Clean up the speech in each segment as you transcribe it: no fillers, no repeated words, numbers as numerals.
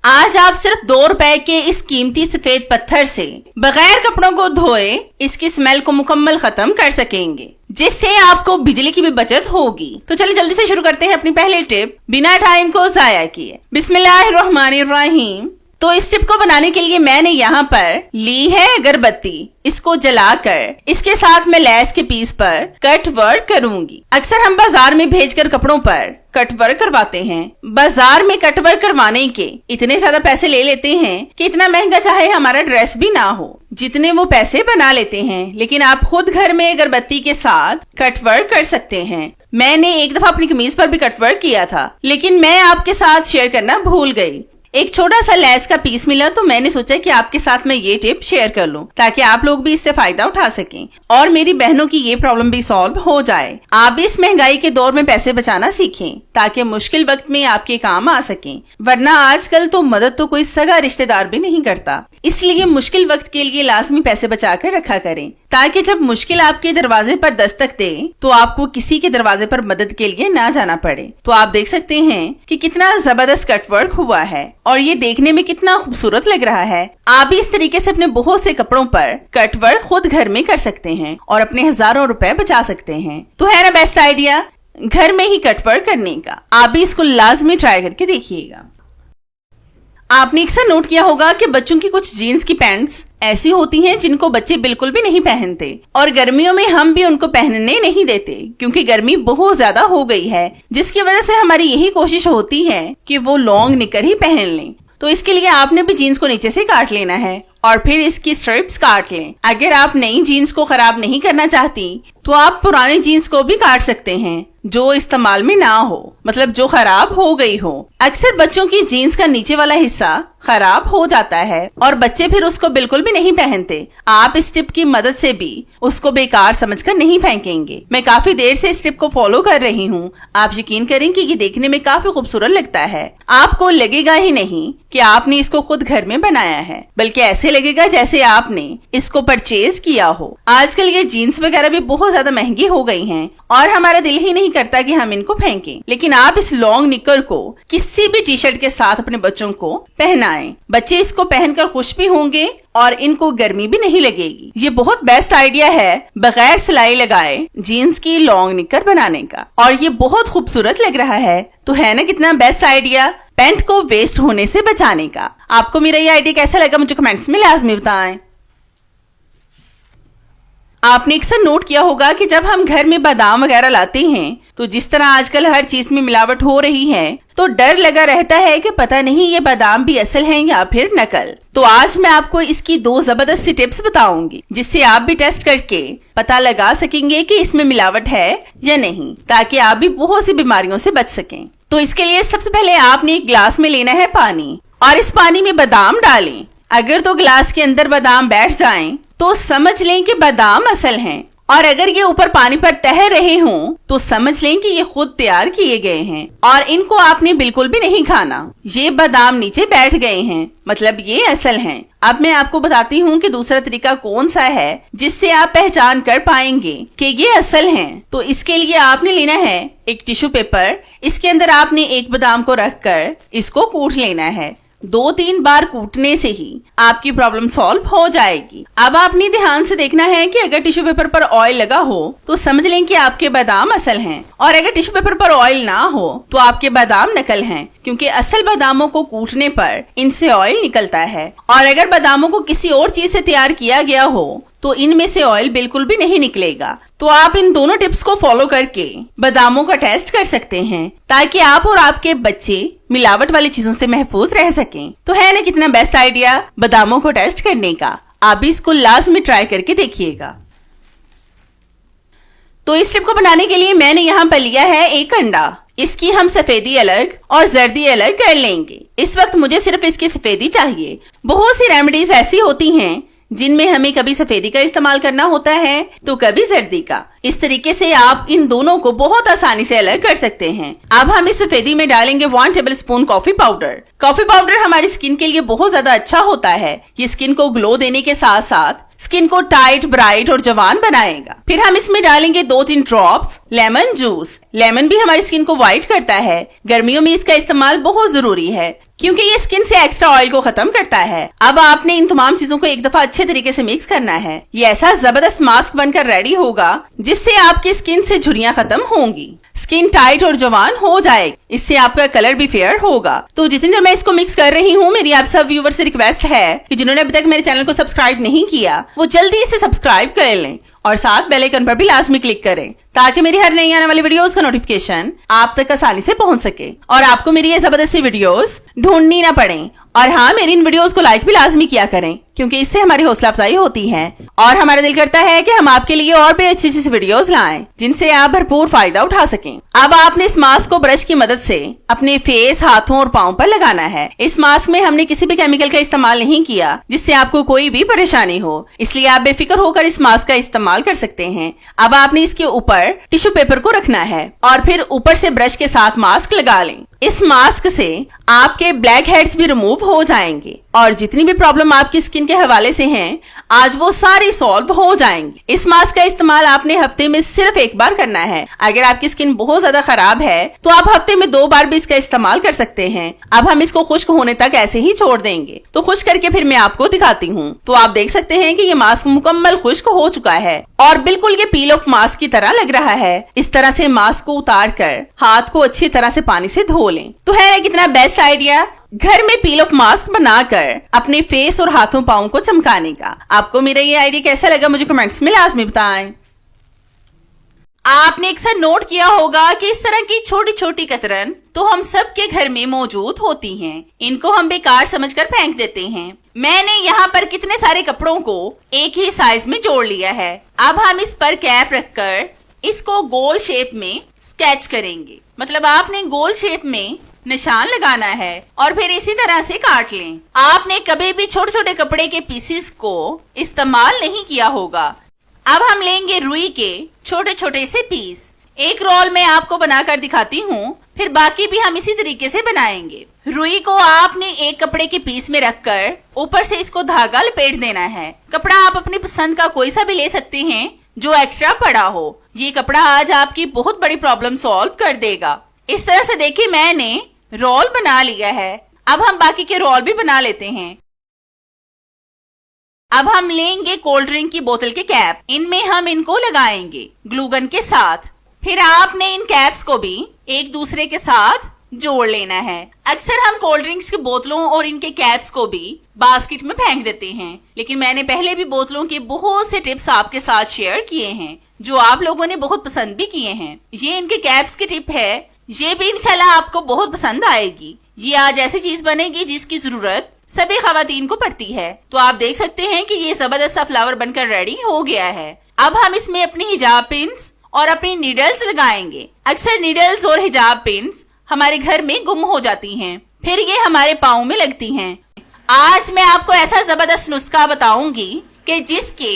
आज आप सिर्फ 2 रुपए के इस कीमती सफेद पत्थर से बगैर कपड़ों को धोए इसकी स्मेल को मुकम्मल खत्म कर सकेंगे, जिससे आपको बिजली की भी बचत होगी। तो चलिए जल्दी से शुरू करते हैं अपनी पहली टिप बिना टाइम को जाया किए। बिस्मिल्लाहिर्रहमानिर्रहीम। तो इस टिप को बनाने के लिए मैंने यहाँ पर ली है अगरबत्ती। इसको जलाकर इसके साथ मैं लेस के पीस पर कट वर्क करूंगी। अक्सर हम बाजार में भेजकर कपड़ों पर कट वर्क करवाते हैं। बाजार में कट वर्क करवाने के इतने ज्यादा पैसे ले लेते हैं कि इतना महंगा चाहे हमारा ड्रेस भी ना हो, जितने वो पैसे बना लेते हैं। लेकिन आप खुद घर में अगरबत्ती के साथ कट वर्क कर सकते हैं। मैंने एक दफा अपनी कमीज पर भी कट वर्क किया था, लेकिन मैं आपके साथ शेयर करना भूल गई। एक छोटा सा लेस का पीस मिला तो मैंने सोचा कि आपके साथ मैं ये टिप शेयर कर लूं, ताकि आप लोग भी इससे फायदा उठा सकें और मेरी बहनों की ये प्रॉब्लम भी सॉल्व हो जाए। आप भी इस महंगाई के दौर में पैसे बचाना सीखें, ताकि मुश्किल वक्त में आपके काम आ सकें। वरना आजकल तो मदद तो कोई सगा रिश्तेदार भी नहीं करता, इसलिए मुश्किल वक्त के लिए लाजमी पैसे बचा कर रखा करें, ताकि जब मुश्किल आपके दरवाजे पर दस्तक दे तो आपको किसी के दरवाजे पर मदद के लिए ना जाना पड़े। तो आप देख सकते हैं कि कितना जबरदस्त कटवर्क हुआ है और ये देखने में कितना खूबसूरत लग रहा है। आप भी इस तरीके से अपने बहुत से कपड़ों पर कटवर्क खुद घर में कर सकते हैं और अपने हजारों रुपए बचा सकते हैं। तो है ना बेस्ट आइडिया घर में ही कटवर्क करने का। आप भी इसको लाजमी ट्राई करके देखिएगा। आपने अक्सर नोट किया होगा कि बच्चों की कुछ जीन्स की पैंट्स ऐसी होती हैं जिनको बच्चे बिल्कुल भी नहीं पहनते, और गर्मियों में हम भी उनको पहनने नहीं देते क्योंकि गर्मी बहुत ज्यादा हो गई है, जिसकी वजह से हमारी यही कोशिश होती है कि वो लॉन्ग निकर ही पहन लें। तो इसके लिए आपने भी जीन्स को नीचे से काट लेना है और फिर इसकी स्ट्रिप्स काट लें। अगर आप नई जीन्स को खराब नहीं करना चाहती तो आप पुरानी जीन्स को भी काट सकते हैं जो इस्तेमाल में ना हो, मतलब जो खराब हो गई हो। अक्सर बच्चों की जीन्स का नीचे वाला हिस्सा खराब हो जाता है और बच्चे फिर उसको बिल्कुल भी नहीं पहनते। आप इस टिप की मदद से भी उसको बेकार समझकर नहीं फेंकेंगे। मैं काफी देर से इस टिप को फॉलो कर रही हूँ। आप यकीन करें कि ये देखने में काफी खूबसूरत लगता है। आपको लगेगा ही नहीं कि आपने इसको खुद घर में बनाया है, बल्कि ऐसे लगेगा जैसे आपने इसको परचेज किया हो। आजकल ये जीन्स वगैरह भी बहुत ज्यादा महंगी हो गई हैं और हमारा दिल ही नहीं करता कि हम इनको फेंकें। लेकिन आप इस लॉन्ग निकर को किसी भी टी शर्ट के साथ अपने बच्चों को पहनाएं। बच्चे इसको पहनकर खुश भी होंगे और इनको गर्मी भी नहीं लगेगी। ये बहुत बेस्ट आइडिया है बगैर सिलाई लगाए जीन्स की लॉन्ग निकर बनाने का, और ये बहुत खूबसूरत लग रहा है। तो है ना कितना बेस्ट आइडिया पैंट को वेस्ट होने से बचाने का। आपको मेरा ये आइडिया कैसा लगा मुझे कमेंट्स में लाजमी बताएं। आपने अक्सर नोट किया होगा कि जब हम घर में बादाम वगैरह लाते हैं तो जिस तरह आजकल हर चीज में मिलावट हो रही है, तो डर लगा रहता है कि पता नहीं ये बादाम भी असल हैं या फिर नकल। तो आज मैं आपको इसकी 2 जबरदस्त सी टिप्स बताऊंगी, जिससे आप भी टेस्ट करके पता लगा सकेंगे कि इसमें मिलावट है या नहीं, ताकि आप भी बहुत सी बीमारियों से बच सकें। तो इसके लिए सबसे पहले आपने एक गिलास में लेना है पानी और इस पानी में बादाम डालें। अगर तो गिलास के अंदर बादाम बैठ जाएं तो समझ लें कि बादाम असल हैं, और अगर ये ऊपर पानी पर तैर रहे हों तो समझ लें कि ये खुद तैयार किए गए हैं और इनको आपने बिल्कुल भी नहीं खाना। ये बादाम नीचे बैठ गए हैं, मतलब ये असल हैं। अब मैं आपको बताती हूँ कि दूसरा तरीका कौन सा है जिससे आप पहचान कर पाएंगे कि ये असल हैं। तो इसके लिए आपने लेना है एक टिश्यू पेपर। इसके अंदर आपने एक बादाम को रखकर इसको कूट लेना है। 2-3 बार कूटने से ही आपकी प्रॉब्लम सॉल्व हो जाएगी। अब आपने ध्यान से देखना है कि अगर टिश्यू पेपर पर ऑयल लगा हो तो समझ लें कि आपके बादाम असल हैं, और अगर टिश्यू पेपर पर ऑयल ना हो तो आपके बादाम नकल हैं, क्योंकि असल बादामों को कूटने पर इनसे ऑयल निकलता है। और अगर बादामों को किसी और चीज से तैयार किया गया हो तो इनमें से ऑयल बिल्कुल भी नहीं निकलेगा। तो आप इन दोनों टिप्स को फॉलो करके बादामों का टेस्ट कर सकते हैं, ताकि आप और आपके बच्चे मिलावट वाली चीजों से महफूज रह सकें। तो है ना कितना बेस्ट आइडिया बादामों को टेस्ट करने का। आप भी इसको लाजमी ट्राई करके देखिएगा। तो इस टिप को बनाने के लिए मैंने यहाँ पर लिया है एक अंडा। इसकी हम सफेदी अलग और जर्दी अलग कर लेंगे। इस वक्त मुझे सिर्फ इसकी सफेदी चाहिए। बहुत सी रेमेडीज ऐसी होती हैं जिनमें हमें कभी सफेदी का इस्तेमाल करना होता है तो कभी जर्दी का। इस तरीके से आप इन दोनों को बहुत आसानी से अलग कर सकते हैं। अब हम इस सफेदी में डालेंगे 1 tablespoon coffee powder. Coffee powder हमारी स्किन के लिए बहुत ज्यादा अच्छा होता है। ये स्किन को ग्लो देने के साथ साथ स्किन को टाइट, ब्राइट और जवान बनाएगा। फिर हम इसमें डालेंगे 2-3 ड्रॉप्स लेमन जूस। लेमन भी हमारी स्किन को व्हाइट करता है। गर्मियों में इसका इस्तेमाल बहुत जरूरी है। क्योंकि ये स्किन से एक्स्ट्रा ऑयल को खत्म करता है। अब आपने इन तमाम चीजों को एक दफा अच्छे तरीके से मिक्स करना है। ये ऐसा जबरदस्त मास्क बनकर रेडी होगा जिससे आपकी स्किन से झुर्रियां खत्म होंगी, स्किन टाइट और जवान हो जाएगी। इससे आपका कलर भी फेयर होगा। तो जितनी देर मैं इसको मिक्स कर रही हूँ, मेरी आप सब व्यूवर से रिक्वेस्ट है कि जिन्होंने अभी तक मेरे चैनल को सब्सक्राइब नहीं किया वो जल्दी से सब्सक्राइब कर लें और साथ बेल आइकन पर भी लाजमी क्लिक करें ताकि मेरी हर नई आने वाली वीडियोस का नोटिफिकेशन आप तक आसानी से पहुंच सके और आपको मेरी ये जबरदस्त वीडियोस ढूंढनी ना पड़े। और हाँ, मेरी इन वीडियोस को लाइक भी लाजमी किया करें क्योंकि इससे हमारी हौसला अफजाई होती है और हमारा दिल करता है कि हम आपके लिए और भी अच्छी अच्छी वीडियोस लाएं जिनसे आप भरपूर फायदा उठा सकें। अब आपने इस मास्क को ब्रश की मदद से अपने फेस, हाथों और पाँव पर लगाना है। इस मास्क में हमने किसी भी केमिकल का इस्तेमाल नहीं किया जिससे आपको कोई भी परेशानी हो, इसलिए आप बेफिक्र होकर इस मास्क का इस्तेमाल कर सकते हैं। अब आपने इसके ऊपर टिश्यू पेपर को रखना है और फिर ऊपर से ब्रश के साथ मास्क लगा लें। इस मास्क से आपके ब्लैक हेड्स भी रिमूव हो जाएंगे और जितनी भी प्रॉब्लम आपकी स्किन के हवाले से हैं, आज वो सारी सॉल्व हो जाएंगी। इस मास्क का इस्तेमाल आपने हफ्ते में सिर्फ एक बार करना है। अगर आपकी स्किन बहुत ज्यादा खराब है तो आप हफ्ते में 2 बार भी इसका इस्तेमाल कर सकते हैं। अब हम इसको खुश्क होने तक ऐसे ही छोड़ देंगे। तो खुश्क करके फिर मैं आपको दिखाती हूँ। तो आप देख सकते हैं कि ये मास्क मुकम्मल खुश्क हो चुका है और बिल्कुल ये पील ऑफ मास्क की तरह लग रहा है। इस तरह से मास्क को उतार कर हाथ को अच्छी तरह से पानी से धो लें। तो है कितना बेस्ट आइडिया घर में पील ऑफ मास्क बनाकर अपने फेस और हाथों पाँव को चमकाने का। आपको मेरा ये आइडिया कैसा लगा मुझे कमेंट्स में लाजमी बताएं। आपने अक्सर नोट किया होगा कि इस तरह की छोटी छोटी कतरन तो हम सब के घर में मौजूद होती हैं। इनको हम बेकार समझकर फेंक देते हैं। मैंने यहाँ पर कितने सारे कपड़ों को एक ही साइज में जोड़ लिया है। अब हम इस पर कैप रखकर इसको गोल शेप में स्केच करेंगे। मतलब आपने गोल शेप में निशान लगाना है और फिर इसी तरह से काट लें। आपने कभी भी छोटे छोटे कपड़े के पीसेस को इस्तेमाल नहीं किया होगा। अब हम लेंगे रुई के छोटे छोटे से पीस। एक रोल में आपको बनाकर दिखाती हूँ, फिर बाकी भी हम इसी तरीके से बनाएंगे। रुई को आपने एक कपड़े के पीस में रखकर ऊपर से इसको धागा लपेट देना है। कपड़ा आप अपनी पसंद का कोई सा भी ले सकते हैं जो एक्स्ट्रा पड़ा हो। ये कपड़ा आज आपकी बहुत बड़ी प्रॉब्लम सॉल्व कर देगा। इस तरह से देखिए मैंने रोल बना लिया है। अब हम बाकी के रोल भी बना लेते हैं। अब हम लेंगे कोल्ड ड्रिंक की बोतल के कैप। इनमें हम इनको लगाएंगे ग्लू गन के साथ। फिर आपने इन कैप्स को भी एक दूसरे के साथ जोड़ लेना है। अक्सर हम कोल्ड ड्रिंक्स की बोतलों और इनके कैप्स को भी बास्केट में फेंक देते हैं, लेकिन मैंने पहले भी बोतलों के बहुत से टिप्स आपके साथ शेयर किए हैं जो आप लोगों ने बहुत पसंद भी किए हैं। ये इनके कैप्स की टिप है, ये भी इंशाल्लाह आपको बहुत पसंद आएगी। ये आज ऐसी चीज बनेगी जिसकी जरूरत सभी खवातीन को पड़ती है। तो आप देख सकते हैं कि ये जबरदस्त सा फ्लावर बनकर रेडी हो गया है। अब हम इसमें अपनी हिजाब पिन्स और अपनी नीडल्स लगाएंगे। अक्सर नीडल्स और हिजाब पिन्स हमारे घर में गुम हो जाती हैं, फिर ये हमारे पाँव में लगती हैं। आज मैं आपको ऐसा जबरदस्त नुस्खा बताऊंगी कि जिसके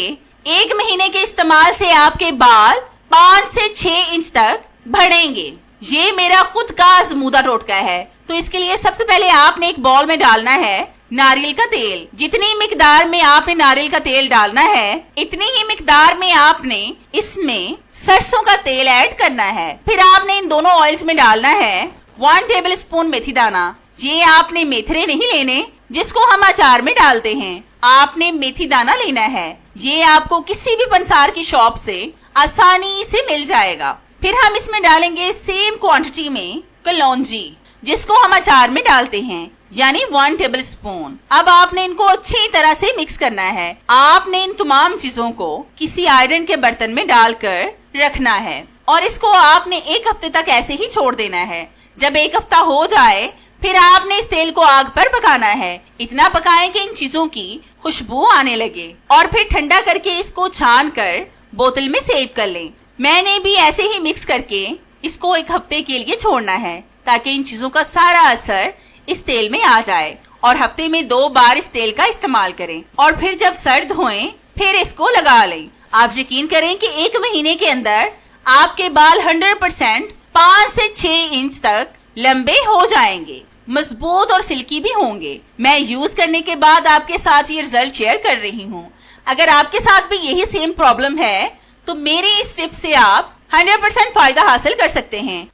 1 महीने के इस्तेमाल से आपके बाल 5 से 6 इंच तक बढ़ेंगे। ये मेरा खुद का आजमूदा टोटका है। तो इसके लिए सबसे पहले आपने एक बॉल में डालना है नारियल का तेल। जितनी मिकदार में आपने नारियल का तेल डालना है, इतनी ही मिकदार में आपने इसमें सरसों का तेल ऐड करना है। फिर आपने इन दोनों ऑयल्स में डालना है 1 टेबल स्पून मेथी दाना। ये आपने मेथरे नहीं लेने जिसको हम अचार में डालते हैं, आपने मेथी दाना लेना है। ये आपको किसी भी पंसार की शॉप से आसानी से मिल जाएगा। फिर हम इसमें डालेंगे सेम क्वांटिटी में कलौंजी जिसको हम अचार में डालते हैं, यानी 1 टेबल स्पून। अब आपने इनको अच्छी तरह से मिक्स करना है। आपने इन तमाम चीजों को किसी आयरन के बर्तन में डालकर रखना है और इसको आपने 1 हफ्ते तक ऐसे ही छोड़ देना है। जब 1 हफ्ता हो जाए फिर आपने इस तेल को आग पर पकाना है। इतना पकाएं कि इन चीजों की खुशबू आने लगे और फिर ठंडा करके इसको छान कर बोतल में सेव कर लें। मैंने भी ऐसे ही मिक्स करके इसको 1 हफ्ते के लिए छोड़ना है ताकि इन चीजों का सारा असर इस तेल में आ जाए और हफ्ते में 2 बार इस तेल का इस्तेमाल करें और फिर जब सर्द होएं फिर इसको लगा लें। आप यकीन करें कि 1 महीने के अंदर आपके बाल 100% 5 से 6 इंच तक लंबे हो जाएंगे, मजबूत और सिल्की भी होंगे। मैं यूज करने के बाद आपके साथ ये रिजल्ट शेयर कर रही हूँ। अगर आपके साथ भी यही सेम प्रॉब्लम है तो मेरी इस टिप से आप 100% फायदा हासिल कर सकते हैं।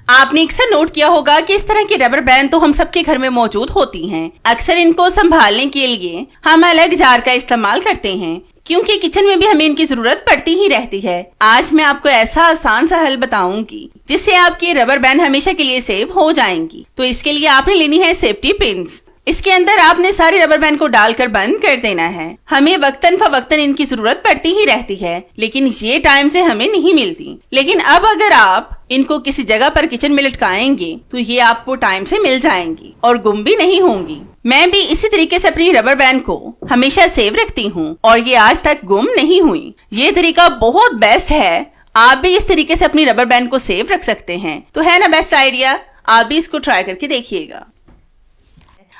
आपने अक्सर नोट किया होगा कि इस तरह की रबर बैंड तो हम सबके घर में मौजूद होती हैं। अक्सर इनको संभालने के लिए हम अलग जार का इस्तेमाल करते हैं, क्योंकि किचन में भी हमें इनकी जरूरत पड़ती ही रहती है। आज मैं आपको ऐसा आसान सा हल बताऊंगी जिससे आपकी रबर बैंड हमेशा के लिए सेव हो जाएंगी। तो इसके लिए आपने लेनी है सेफ्टी पिन्स। इसके अंदर आपने सारी रबर बैंड को डालकर बंद कर देना है। हमें वक्तन फवक्तन इनकी जरूरत पड़ती ही रहती है, लेकिन ये टाइम से हमें नहीं मिलती। लेकिन अब अगर आप इनको किसी जगह पर किचन में लटकाएंगे तो ये आपको टाइम से मिल जाएंगी और गुम भी नहीं होंगी। मैं भी इसी तरीके से अपनी रबर बैंड को हमेशा सेव रखती हूँ और ये आज तक गुम नहीं हुई। ये तरीका बहुत बेस्ट है। आप भी इस तरीके से अपनी रबर बैंड को सेव रख सकते हैं। तो है ना बेस्ट आइडिया? आप भी इसको ट्राई करके देखिएगा।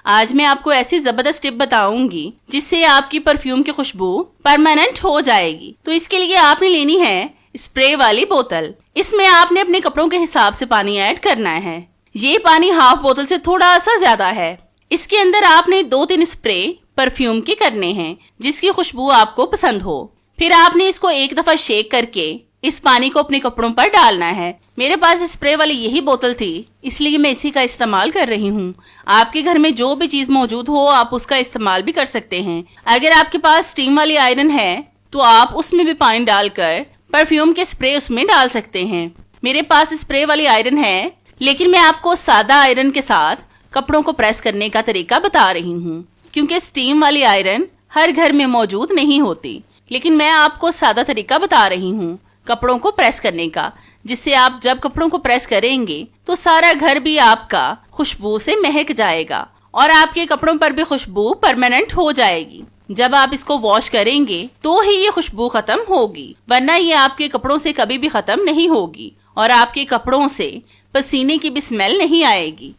आज मैं आपको ऐसी जबरदस्त टिप बताऊंगी जिससे आपकी परफ्यूम की खुशबू परमानेंट हो जाएगी। तो इसके लिए आपने लेनी है स्प्रे वाली बोतल। इसमें आपने अपने कपड़ों के हिसाब से पानी ऐड करना है। ये पानी हाफ बोतल से थोड़ा सा ज्यादा है। इसके अंदर आपने 2-3 स्प्रे परफ्यूम के करने हैं जिसकी खुशबू आपको पसंद हो। फिर आपने इसको एक दफा शेक करके इस पानी को अपने कपड़ों पर डालना है। मेरे पास स्प्रे वाली यही बोतल थी, इसलिए मैं इसी का इस्तेमाल कर रही हूँ। आपके घर में जो भी चीज मौजूद हो आप उसका इस्तेमाल भी कर सकते हैं। अगर आपके पास स्टीम वाली आयरन है तो आप उसमें भी पानी डालकर परफ्यूम के स्प्रे उसमें डाल सकते हैं। मेरे पास स्प्रे वाली आयरन है, लेकिन मैं आपको सादा आयरन के साथ कपड़ों को प्रेस करने का तरीका बता रही हूँ, क्योंकि स्टीम वाली आयरन हर घर में मौजूद नहीं होती। लेकिन मैं आपको सादा तरीका बता रही हूँ कपड़ों को प्रेस करने का, जिससे आप जब कपड़ों को प्रेस करेंगे तो सारा घर भी आपका खुशबू से महक जाएगा और आपके कपड़ों पर भी खुशबू परमानेंट हो जाएगी। जब आप इसको वॉश करेंगे तो ही ये खुशबू खत्म होगी, वरना ये आपके कपड़ों से कभी भी खत्म नहीं होगी और आपके कपड़ों से पसीने की भी स्मेल नहीं आएगी।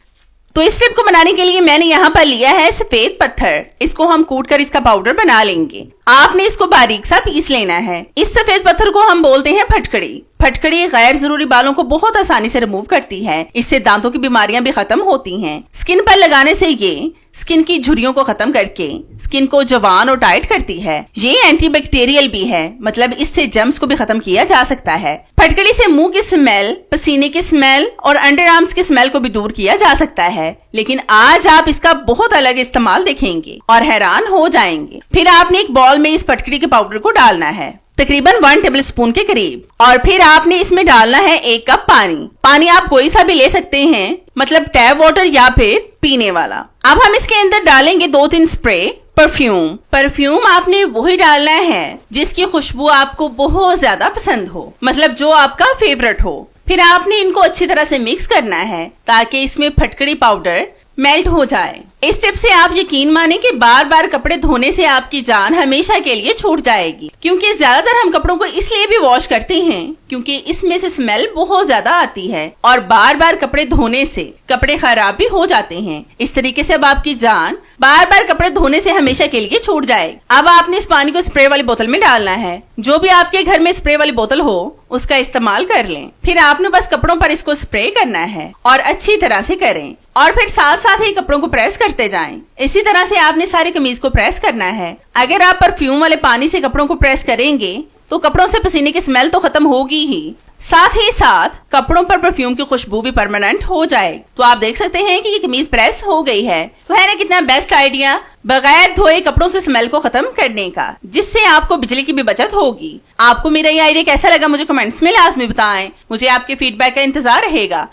तो इस टिप को बनाने के लिए मैंने यहाँ पर लिया है सफेद पत्थर। इसको हम कूट कर इसका पाउडर बना लेंगे। आपने इसको बारीक सा पीस लेना है। इस सफेद पत्थर को हम बोलते हैं फटकड़ी। फटकड़ी गैर जरूरी बालों को बहुत आसानी से रिमूव करती है। इससे दांतों की बीमारियां भी खत्म होती हैं। स्किन पर लगाने से ये स्किन की झुर्रियों को खत्म करके स्किन को जवान और टाइट करती है। ये एंटीबैक्टीरियल भी है, मतलब इससे जर्म्स को भी खत्म किया जा सकता है। फटकड़ी से मुंह की स्मेल, पसीने की स्मेल और अंडर आर्म्स की स्मेल को भी दूर किया जा सकता है। लेकिन आज आप इसका बहुत अलग इस्तेमाल देखेंगे और हैरान हो जाएंगे। फिर आपने एक बॉल में इस फटकड़ी के पाउडर को डालना है, तकरीबन 1 टेबलस्पून के करीब, और फिर आपने इसमें डालना है 1 कप पानी। पानी आप कोई सा भी ले सकते हैं, मतलब टैप वाटर या फिर पीने वाला। अब हम इसके अंदर डालेंगे 2-3 स्प्रे परफ्यूम आपने वही डालना है जिसकी खुशबू आपको बहुत ज्यादा पसंद हो, मतलब जो आपका फेवरेट हो। फिर आपने इनको अच्छी तरह से मिक्स करना है ताकि इसमें फटकड़ी पाउडर मेल्ट हो जाए। इस टिप से आप यकीन माने कि बार बार कपड़े धोने से आपकी जान हमेशा के लिए छूट जाएगी। क्योंकि ज्यादातर हम कपड़ों को इसलिए भी वॉश करते हैं क्योंकि इसमें से स्मेल बहुत ज्यादा आती है और बार बार कपड़े धोने से कपड़े खराब भी हो जाते हैं। इस तरीके से अब आपकी जान बार बार कपड़े धोने से हमेशा के लिए छूट जाएगी। अब आपने इस पानी को स्प्रे वाली बोतल में डालना है। जो भी आपके घर में स्प्रे वाली बोतल हो उसका इस्तेमाल कर लें। फिर आपने बस कपड़ों पर इसको स्प्रे करना है और अच्छी तरह से करें और फिर साथ साथ ही कपड़ों को प्रेस करते जाएं। इसी तरह से आपने सारी कमीज को प्रेस करना है। अगर आप परफ्यूम वाले पानी से कपड़ों को प्रेस करेंगे तो कपड़ों से पसीने की स्मेल तो खत्म होगी ही, साथ ही साथ कपड़ों पर परफ्यूम की खुशबू भी परमानेंट हो जाएगी। तो आप देख सकते हैं कि ये कमीज प्रेस हो गई है। तो है ना कितना बेस्ट आइडिया बगैर धोए कपड़ों से स्मेल को खत्म करने का, जिससे आपको बिजली की भी बचत होगी। आपको मेरा ये आइडिया कैसा लगा मुझे कमेंट्स में लाजमी बताएं। मुझे आपके फीडबैक का इंतजार रहेगा।